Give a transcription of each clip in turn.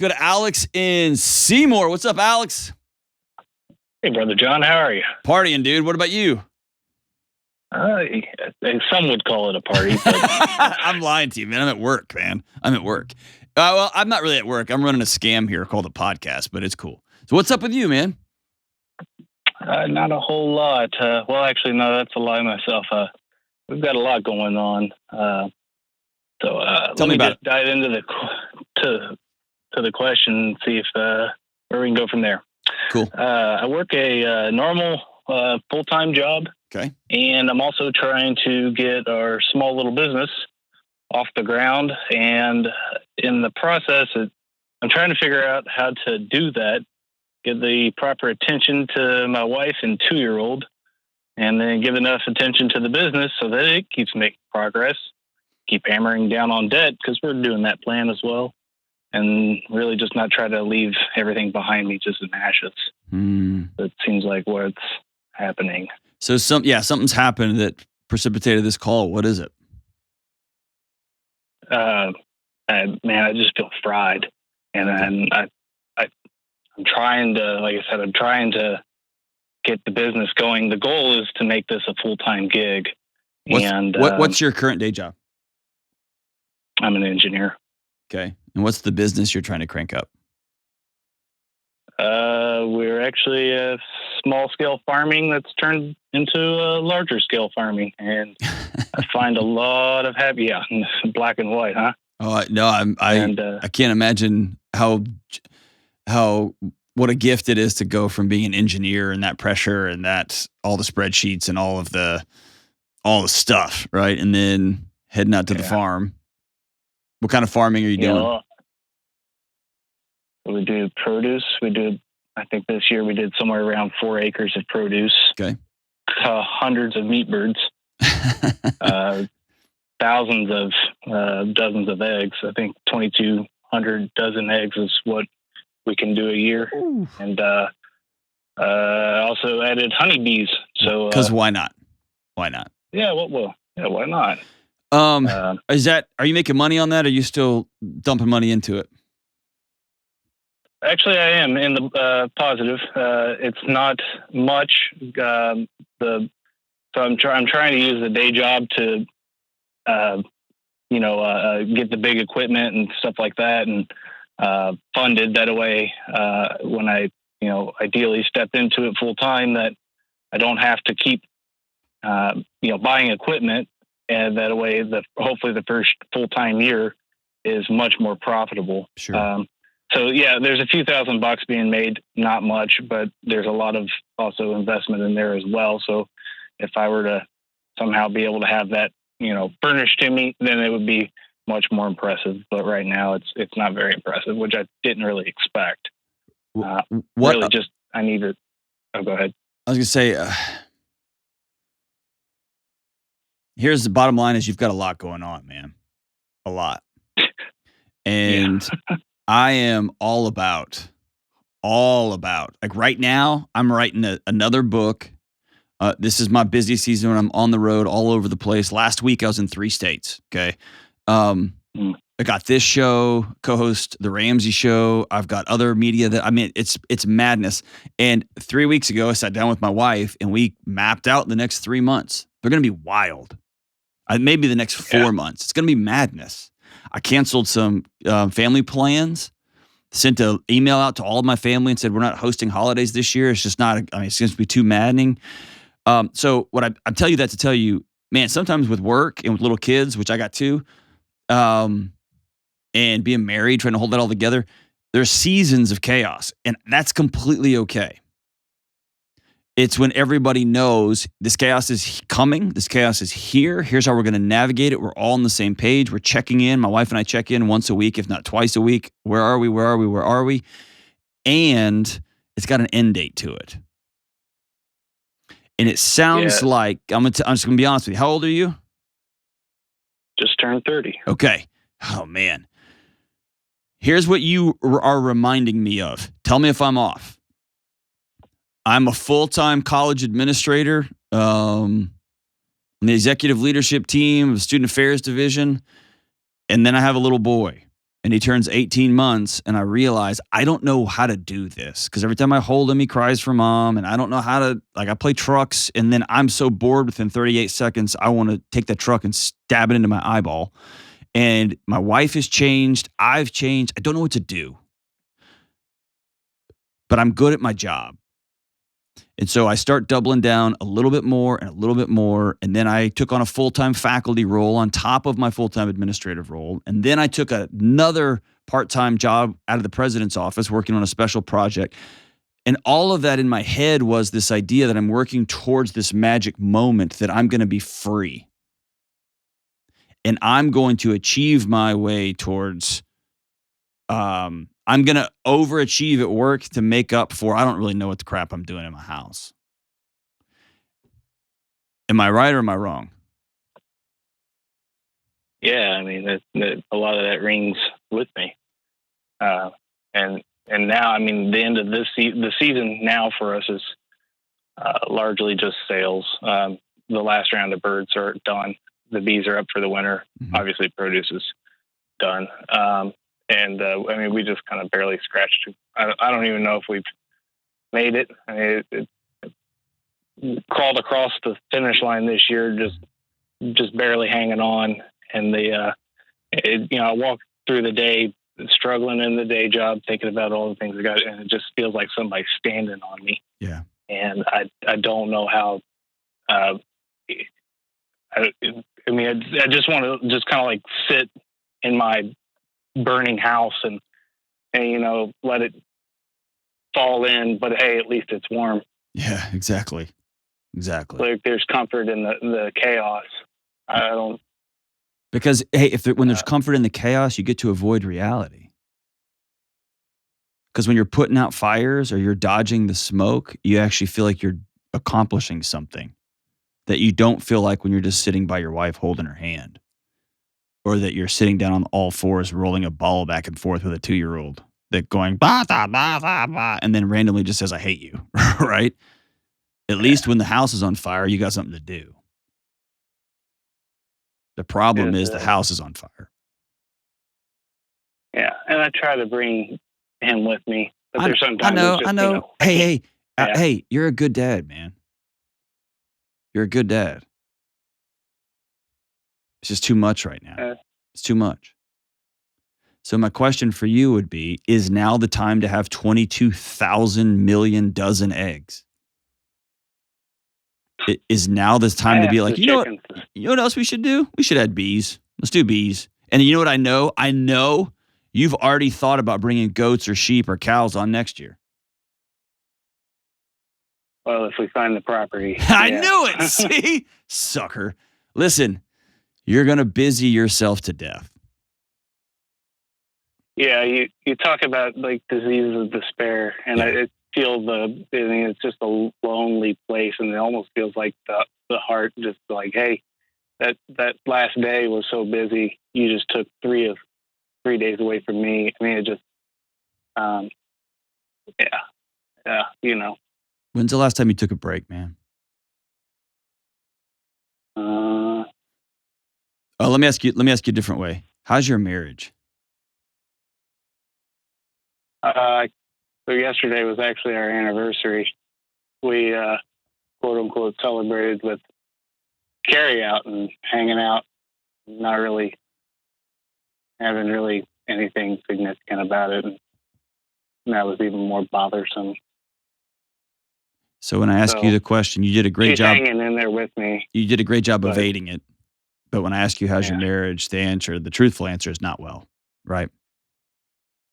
go to Alex in Seymour. What's up, Alex? Hey, Brother John, how are you? Partying, dude. What about you? Some would call it a party. But I'm lying to you, man. I'm at work, man. I'm at work. Well, I'm not really at work. I'm running a scam here called a podcast, but it's cool. So what's up with you, man? not a whole lot. Well, actually, no, that's a lie myself. We've got a lot going on. So let me just dive into the question and see if where we can go from there. Cool. I work a normal full-time job. Okay. And I'm also trying to get our small little business off the ground. And in the process, I'm trying to figure out how to do that, give the proper attention to my wife and 2-year-old, and then give enough attention to the business so that it keeps making progress, keep hammering down on debt because we're doing that plan as well. And really just not try to leave everything behind me just in ashes. That seems like what's happening. So something's happened that precipitated this call. What is it? Man, I just feel fried, and then I'm trying to, like I said, I'm trying to get the business going. The goal is to make this a full-time gig. What's your current day job? I'm an engineer. Okay. And what's the business you're trying to crank up? We're actually a small-scale farming that's turned into a larger-scale farming, and I find a lot of happy. Yeah, black and white, huh? Oh no, I can't imagine what a gift it is to go from being an engineer and that pressure and that all the spreadsheets and all the stuff, right? And then heading out to the farm. What kind of farming are you doing? We do produce. I think this year we did somewhere around 4 acres of produce. Okay. Hundreds of meat birds. Thousands of dozens of eggs. I think 2,200 dozen eggs is what we can do a year. Ooh. And also added honeybees. So because why not? Why not? Yeah. Well. Yeah. Why not? Are you making money on that? Or are you still dumping money into it? Actually, I am in the positive. It's not much. So I'm trying to use the day job to, get the big equipment and stuff like that, and funded that way. When I, ideally stepped into it full time, that I don't have to keep, buying equipment, and that way, hopefully the first full time year is much more profitable. Sure. So yeah, there's a few $1,000 being made, not much, but there's a lot of also investment in there as well. So if I were to somehow be able to have that, furnished to me, then it would be much more impressive. But right now it's not very impressive, which I didn't really expect. Really just, I need it. Oh, go ahead. I was going to say, here's the bottom line is you've got a lot going on, man. A lot. And I am all about, like right now, I'm writing another book. This is my busy season when I'm on the road all over the place. Last week, I was in 3 states. Okay. I got this show, co-host the Ramsey show. I've got other media it's madness. And 3 weeks ago, I sat down with my wife and we mapped out the next 3 months. They're going to be wild. Maybe the next 4 months. It's going to be madness. I canceled some family plans, sent an email out to all of my family and said, we're not hosting holidays this year. It's just not, it's going to be too maddening. So what I tell you that to tell you, man, sometimes with work and with little kids, which I got too, and being married, trying to hold that all together, there's seasons of chaos, and that's completely okay. It's when everybody knows this chaos is coming, this chaos is here, here's how we're going to navigate it, we're all on the same page, we're checking in, my wife and I check in once a week, if not twice a week, where are we? And it's got an end date to it. And it sounds like, I'm just going to be honest with you, how old are you? Just turned 30. Okay. Oh, man. Here's what you are reminding me of. Tell me if I'm off. I'm a full-time college administrator on the executive leadership team of the student affairs division, and then I have a little boy. and he turns 18 months, and I realize I don't know how to do this because every time I hold him, he cries for mom, and I don't know how to, like, I play trucks, and then I'm so bored within 38 seconds, I want to take that truck and stab it into my eyeball. And my wife has changed. I've changed. I don't know what to do, but I'm good at my job. And so I start doubling down a little bit more and a little bit more. And then I took on a full-time faculty role on top of my full-time administrative role. And then I took another part-time job out of the president's office working on a special project. And all of that in my head was this idea that I'm working towards this magic moment that I'm going to be free. And I'm going to achieve my way towards, I'm going to overachieve at work to make up for, I don't really know what the crap I'm doing in my house. Am I right or am I wrong? Yeah, I mean, a lot of that rings with me. And now, I mean, the end of the season now for us is largely just sales. The last round of birds are done. The bees are up for the winter. Mm-hmm. Obviously, produce is done. And I mean, we just kind of barely scratched. I don't even know if we've made it. I mean, it crawled across the finish line this year, just barely hanging on. And I walk through the day struggling in the day job, thinking about all the things I got, and it just feels like somebody's standing on me. Yeah. And I don't know how. I just want to just kind of like sit in my burning house and let it fall in. But hey, at least it's warm. Yeah, exactly. Like there's comfort in the chaos. I don't. Because hey, when there's comfort in the chaos, you get to avoid reality. Because when you're putting out fires or you're dodging the smoke, you actually feel like you're accomplishing something that you don't feel like when you're just sitting by your wife holding her hand, or that you're sitting down on all fours rolling a ball back and forth with a 2-year-old that going bah, bah, bah, bah, bah, and then randomly just says, "I hate you," right? At least when the house is on fire, you got something to do. The problem is the house is on fire. Yeah, and I try to bring him with me, but there's sometimes I know. Hey, you're a good dad, man. You're a good dad. It's just too much right now. It's too much. So my question for you would be, is now the time to have 22,000 million dozen eggs? Is now the time to be like, you know what else we should do? We should add bees. Let's do bees. And you know what I know? I know you've already thought about bringing goats or sheep or cows on next year. Well, if we find the property. I knew it. See? Sucker. Listen, you're going to busy yourself to death. Yeah, you talk about like diseases of despair, and I feel it's just a lonely place, and it almost feels like the heart just like, hey, that last day was so busy, you just took 3 days away from me. I mean, it just, When's the last time you took a break, man? Let me ask you a different way. How's your marriage? So yesterday was actually our anniversary. We, quote unquote, celebrated with carry out and hanging out, not really having really anything significant about it. And that was even more bothersome. So when I ask you the question, you did a great job hanging in there with me. You did a great job evading it. But when I ask you how's your marriage, the truthful answer is not well, right?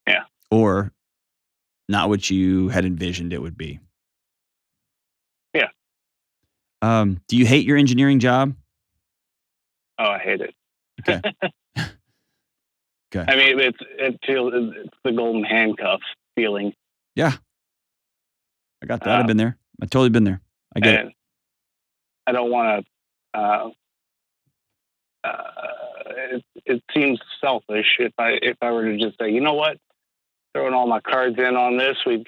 Yeah. Or not what you had envisioned it would be. Yeah. Do you hate your engineering job? Oh, I hate it. Okay. Okay. I mean, it's the golden handcuff feeling. Yeah. I got that. I've been there. I've totally been there. I get it. I don't want to. It seems selfish if I were to just say, you know what, throwing all my cards in on this. We've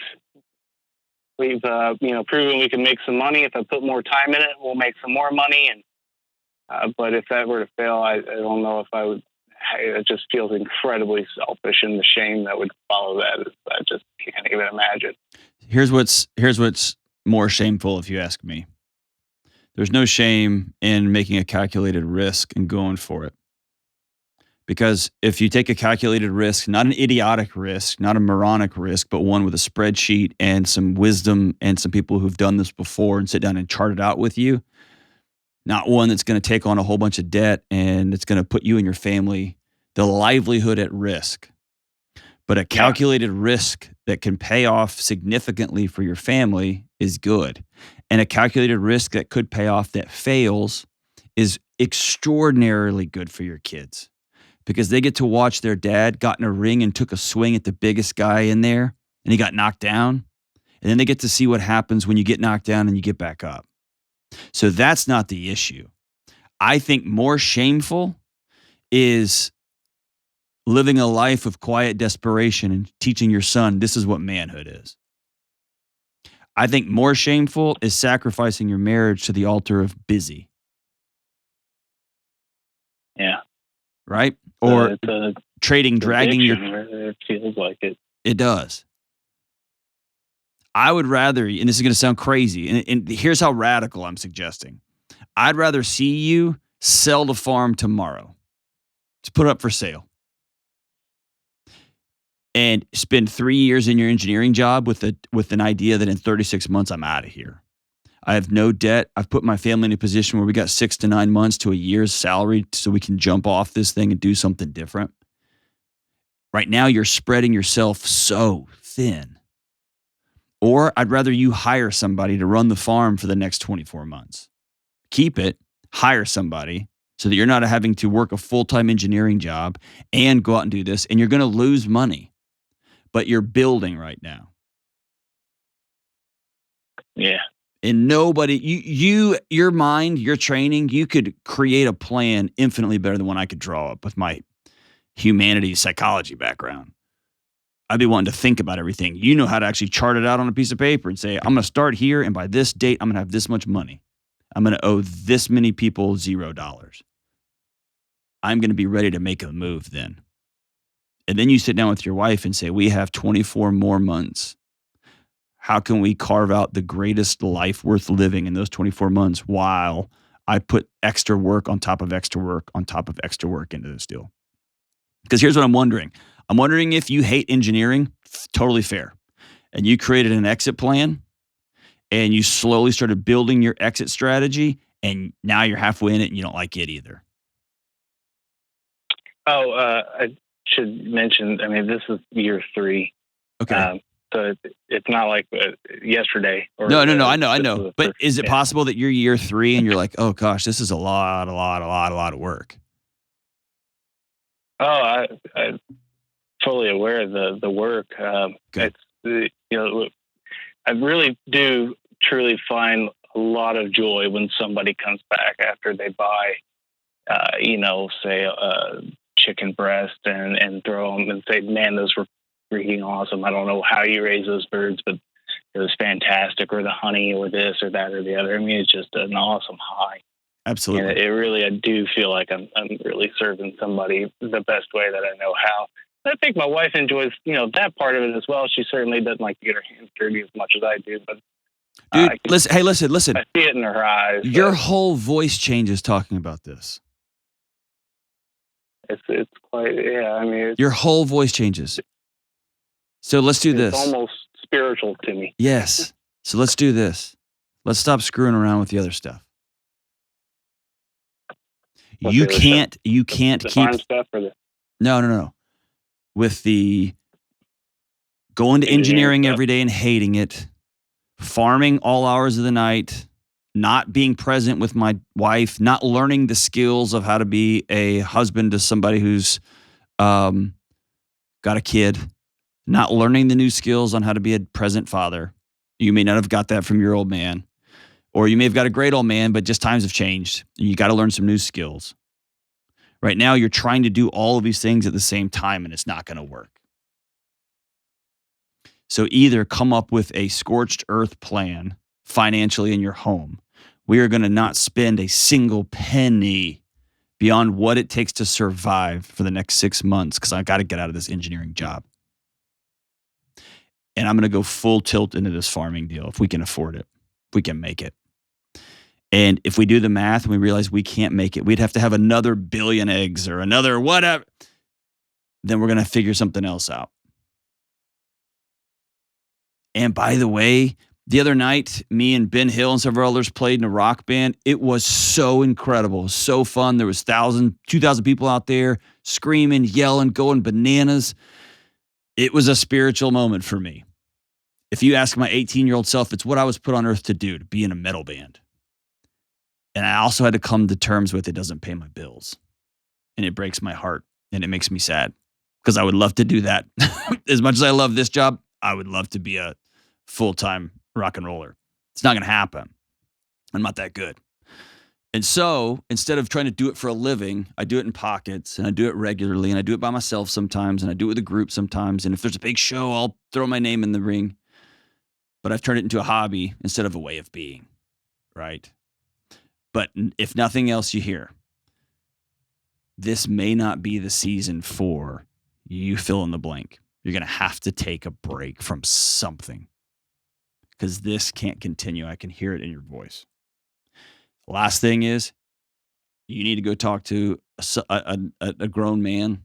proven we can make some money. If I put more time in it, we'll make some more money. And but if that were to fail, I don't know if I would it just feels incredibly selfish, and the shame that would follow that is, I just can't even imagine. Here's what's more shameful, if you ask me. There's no shame in making a calculated risk and going for it. Because if you take a calculated risk, not an idiotic risk, not a moronic risk, but one with a spreadsheet and some wisdom and some people who've done this before and sit down and chart it out with you, not one that's going to take on a whole bunch of debt and it's going to put you and your family, the livelihood at risk, but a calculated risk that can pay off significantly for your family is good. And a calculated risk that could pay off that fails is extraordinarily good for your kids because they get to watch their dad got in a ring and took a swing at the biggest guy in there and he got knocked down. And then they get to see what happens when you get knocked down and you get back up. So that's not the issue. I think more shameful is living a life of quiet desperation and teaching your son this is what manhood is. I think more shameful is sacrificing your marriage to the altar of busy. Yeah. Right? Or it's a trading, dragging your... It feels like it. It does. I would rather, and this is going to sound crazy, and here's how radical I'm suggesting. I'd rather see you sell the farm tomorrow. Just put it up for sale. And spend 3 years in your engineering job with an idea that in 36 months I'm out of here. I have no debt. I've put my family in a position where we got 6 to 9 months to a year's salary so we can jump off this thing and do something different. Right now, you're spreading yourself so thin. Or I'd rather you hire somebody to run the farm for the next 24 months. Keep it, hire somebody so that you're not having to work a full-time engineering job and go out and do this, and you're going to lose money. But you're building right now. Yeah. And nobody, your mind, your training, you could create a plan infinitely better than one I could draw up with my humanities psychology background. I'd be wanting to think about everything. You know how to actually chart it out on a piece of paper and say, I'm going to start here, and by this date, I'm going to have this much money. I'm going to owe this many people $0. I'm going to be ready to make a move then. And then you sit down with your wife and say, we have 24 more months. How can we carve out the greatest life worth living in those 24 months while I put extra work on top of extra work on top of extra work into this deal? Because here's what I'm wondering. I'm wondering if you hate engineering, totally fair. And you created an exit plan and you slowly started building your exit strategy and now you're halfway in it and you don't like it either. I should mention, I mean, this is year 3. Okay. So it's not like yesterday. Or no. I know. But is it possible that you're year 3 and you're like, oh gosh, this is a lot of work? Oh, I'm fully aware of the work. Good. It's, I really do truly find a lot of joy when somebody comes back after they buy, say chicken breast and throw them and say, man, those were freaking awesome. I don't know how you raise those birds, but it was fantastic, or the honey or this or that or the other. I mean, it's just an awesome high. Absolutely. And it really, I do feel like I'm really serving somebody the best way that I know how. I think my wife enjoys, that part of it as well. She certainly doesn't like to get her hands dirty as much as I do, but dude, listen. I see it in her eyes. Your whole voice changes talking about this. It's quite, yeah. I mean, your whole voice changes. So let's do this. It's almost spiritual to me. Yes. So let's do this. Let's stop screwing around with the other stuff. You can't keep stuff or the... No. With the going to engineering every day and hating it, farming all hours of the night, not being present with my wife, not learning the skills of how to be a husband to somebody who's got a kid, not learning the new skills on how to be a present father. You may not have got that from your old man, or you may have got a great old man, but just times have changed and you got to learn some new skills. Right now, you're trying to do all of these things at the same time and it's not going to work. So either come up with a scorched earth plan financially in your home. We are going to not spend a single penny beyond what it takes to survive for the next 6 months because I got to get out of this engineering job. And I'm going to go full tilt into this farming deal if we can afford it, if we can make it. And if we do the math and we realize we can't make it, we'd have to have another billion eggs or another whatever. Then we're going to figure something else out. And by the way, the other night, me and Ben Hill and several others played in a rock band. It was so incredible, so fun. There was 2,000 people out there screaming, yelling, going bananas. It was a spiritual moment for me. If you ask my 18-year-old self, it's what I was put on earth to do, to be in a metal band. And I also had to come to terms with it doesn't pay my bills. And it breaks my heart and it makes me sad because I would love to do that. As much as I love this job, I would love to be a full-time rock and roller. It's not going to happen. I'm not that good. And so instead of trying to do it for a living, I do it in pockets and I do it regularly and I do it by myself sometimes and I do it with a group sometimes. And if there's a big show, I'll throw my name in the ring. But I've turned it into a hobby instead of a way of being, right? But if nothing else you hear, this may not be the season for you fill in the blank. You're going to have to take a break from something because this can't continue. I can hear it in your voice. Last thing is you need to go talk to a grown man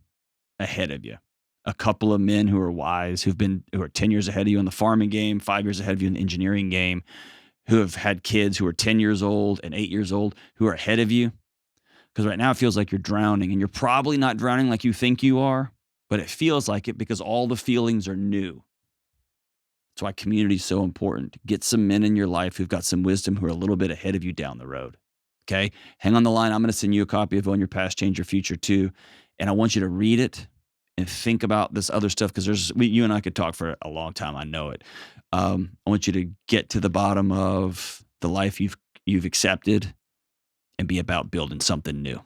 ahead of you, a couple of men who are wise, who are 10 years ahead of you in the farming game, 5 years ahead of you in the engineering game, who have had kids who are 10 years old and 8 years old, who are ahead of you. Because right now it feels like you're drowning, and you're probably not drowning like you think you are, but it feels like it because all the feelings are new. That's why community is so important. Get some men in your life who've got some wisdom, who are a little bit ahead of you down the road. Okay? Hang on the line. I'm going to send you a copy of Own Your Past, Change Your Future too. And I want you to read it and think about this other stuff because you and I could talk for a long time. I know it. I want you to get to the bottom of the life you've accepted and be about building something new.